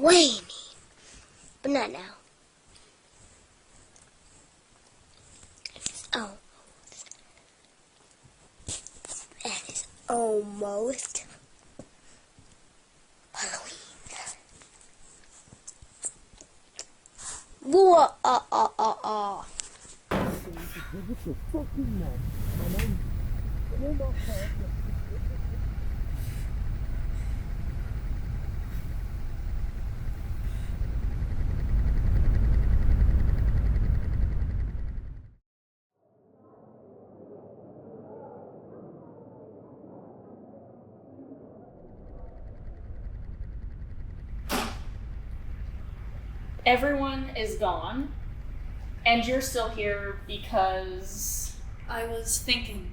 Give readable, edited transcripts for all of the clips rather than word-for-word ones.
way mean. But not now. Oh. That is almost Halloween. Whoa, Everyone is gone, and you're still here because... I was thinking.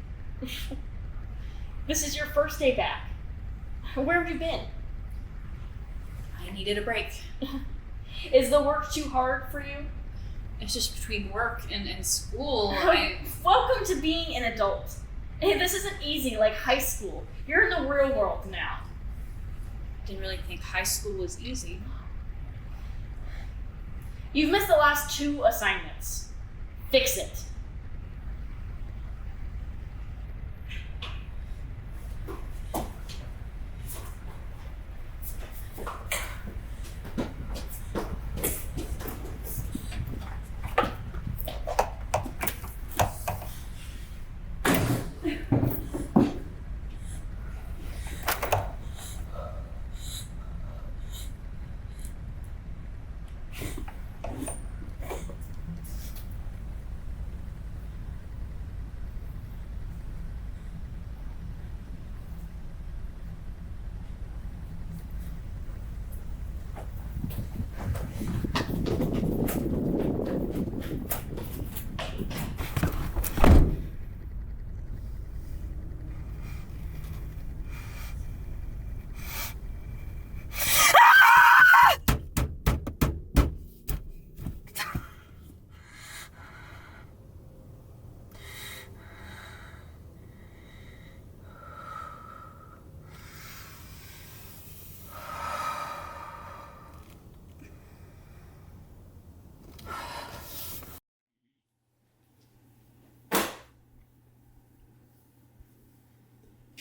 This is your first day back. Where have you been? I needed a break. Is the work too hard for you? It's just between work and school. Welcome to being an adult. Hey, this isn't easy like high school. You're in the real world now. I didn't really think high school was easy. You've missed the last 2 assignments. Fix it.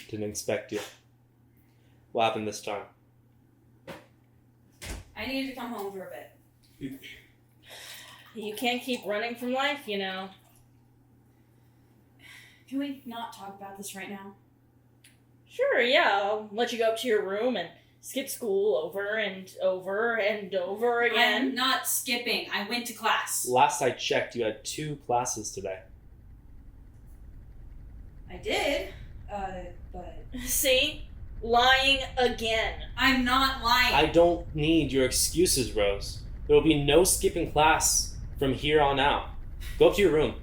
Didn't expect you. What happened this time? I needed to come home for a bit. You can't keep running from life, you know. Can we not talk about this right now? Sure, yeah, I'll let you go up to your room and skip school over and over and over again. I'm not skipping. I went to class. Last I checked, you had 2 classes today. I did, but... See? Lying again. I'm not lying. I don't need your excuses, Rose. There will be no skipping class from here on out. Go up to your room.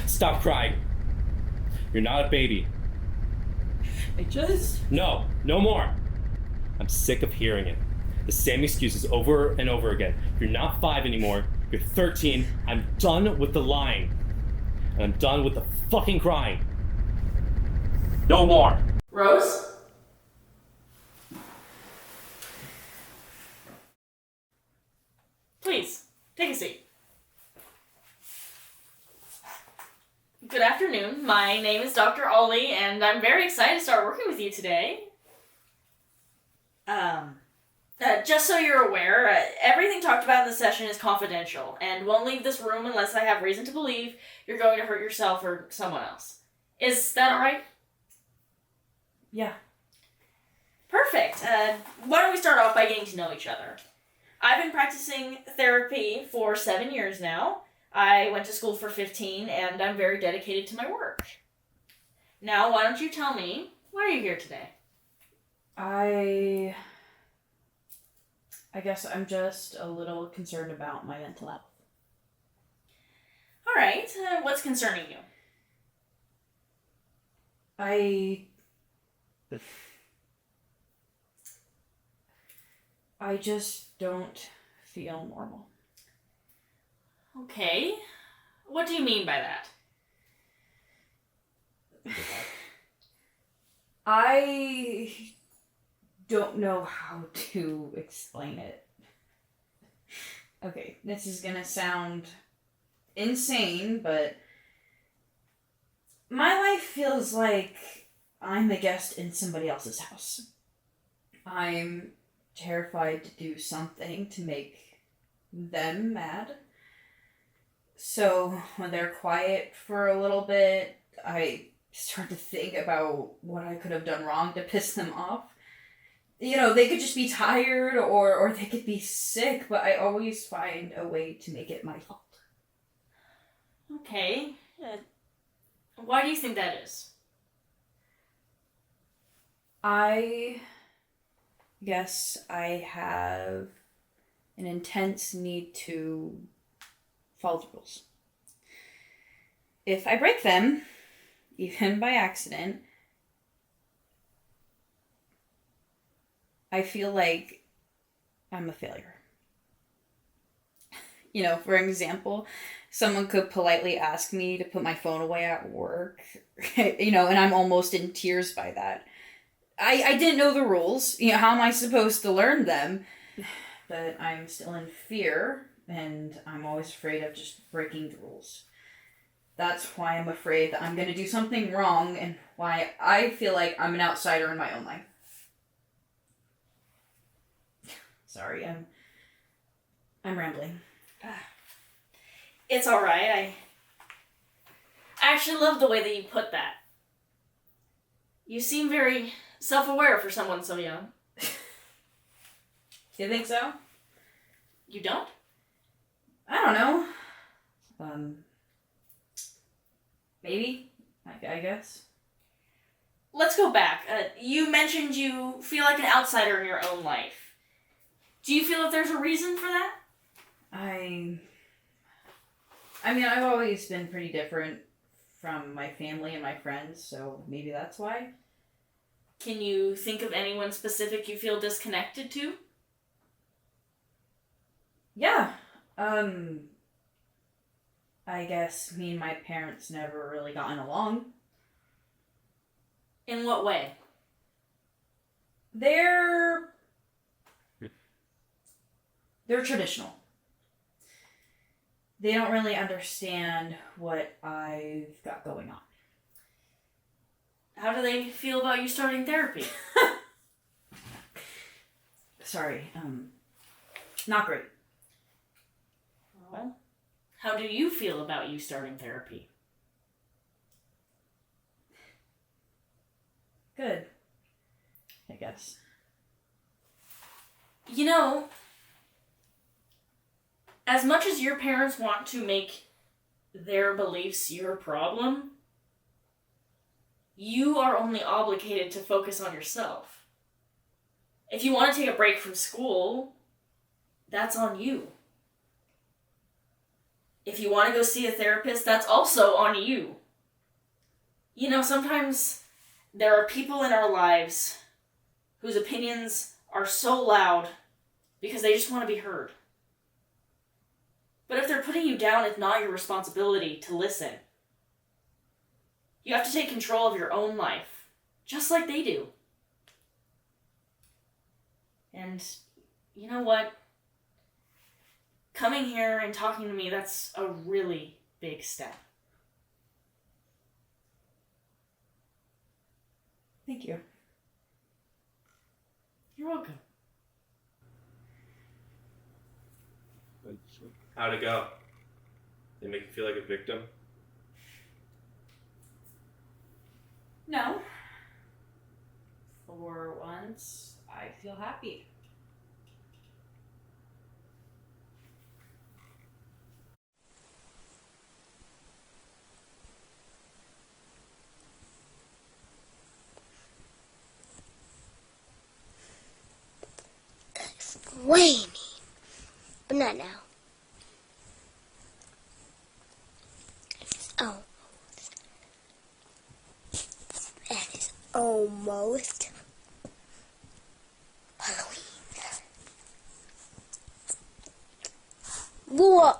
Stop crying. You're not a baby. No more. I'm sick of hearing it. The same excuses over and over again. You're not 5 anymore. You're 13. I'm done with the lying. And I'm done with the fucking crying. No more. Rose? Take a seat. Good afternoon. My name is Dr. Ollie, and I'm very excited to start working with you today. Just so you're aware, everything talked about in the session is confidential, and won't leave this room unless I have reason to believe you're going to hurt yourself or someone else. Is that alright? Yeah. Perfect. Why don't we start off by getting to know each other? I've been practicing therapy for 7 years now. I went to school for 15, and I'm very dedicated to my work. Now, why don't you tell me, why are you here today? I guess I'm just a little concerned about my mental health. Alright, what's concerning you? I just don't feel normal. Okay. What do you mean by that? I don't know how to explain it. Okay, this is gonna sound insane, but my life feels like I'm a guest in somebody else's house. I'm terrified to do something to make them mad. So when they're quiet for a little bit, I start to think about what I could have done wrong to piss them off. You know, they could just be tired or they could be sick, but I always find a way to make it my fault. Okay. Why do you think that is? I guess I have an intense need to follow the rules. If I break them, even by accident, I feel like I'm a failure. You know, for example, someone could politely ask me to put my phone away at work, you know, and I'm almost in tears by that. I didn't know the rules. You know, how am I supposed to learn them? But I'm still in fear, and I'm always afraid of just breaking the rules. That's why I'm afraid that I'm going to do something wrong, and why I feel like I'm an outsider in my own life. Sorry, I'm rambling. It's alright. I actually love the way that you put that. You seem very self-aware for someone so young. You think so? You don't? I don't know. Maybe. I guess. Let's go back. You mentioned you feel like an outsider in your own life. Do you feel that there's a reason for that? I mean, I've always been pretty different from my family and my friends, so maybe that's why. Can you think of anyone specific you feel disconnected to? Yeah. I guess me and my parents never really gotten along. In what way? They're traditional. They don't really understand what I've got going on. How do they feel about you starting therapy? Sorry, not great. Well, how do you feel about you starting therapy? Good, I guess. You know, as much as your parents want to make their beliefs your problem, you are only obligated to focus on yourself. If you want to take a break from school, that's on you. If you want to go see a therapist, that's also on you. You know, sometimes there are people in our lives whose opinions are so loud because they just want to be heard. But if they're putting you down, it's not your responsibility to listen. You have to take control of your own life, just like they do. And you know what? coming here and talking to me, that's a really big step. Thank you. You're welcome. How'd it go? Did it make you feel like a victim? No. For once, I feel happy. Way mean. But not now. Oh. That is almost Halloween. Whoa,